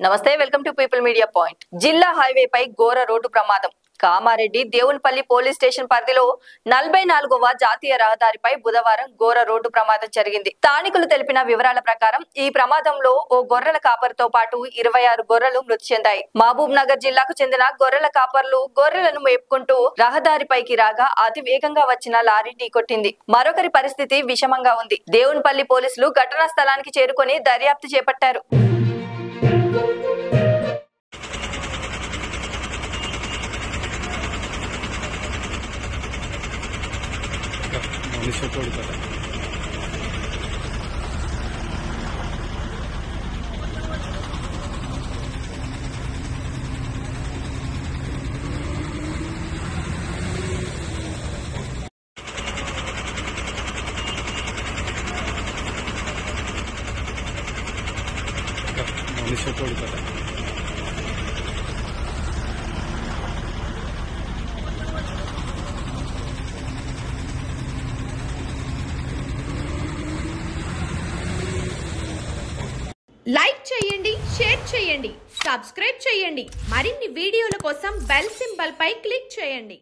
నమస్తే welcome to people media point. జిల్లా highway పై ఘోర రోడ్డు ప్రమాదం. కామారెడ్డి దేవునిపల్లి పోలీస్ స్టేషన్ పరిధిలో 44వ జాతీయ రహదారిపై బుధవారం ఘోర రోడ్డు ప్రమాదం జరిగింది. స్థానికులు తెలిపిన వివరాల ప్రకారం ఈ ప్రమాదంలో ఓ గొర్రెల కాపరితో పాటు 26 గొర్రెలు మృతి చెందాయి. మహబూబ్ నగర్ జిల్లాకు చెందిన గొర్రెల కాపర్లు గొర్రెలను మేపుకుంటూ రహదారిపైకి రాగా అతి వేగంగా వచ్చిన లారీ ఢీకొట్టింది. మరొకరి పరిస్థితి విషమంగా ఉంది. దేవునిపల్లి పోలీసులు ఘటనా స్థలానికి చేరుకొని దర్యాప్తు చేపట్టారు. లైక్ చేయండి, షేర్ చేయండి, సబ్స్క్రైబ్ చేయండి. మరిన్ని వీడియోల కోసం బెల్ సింబల్ పై క్లిక్ చేయండి.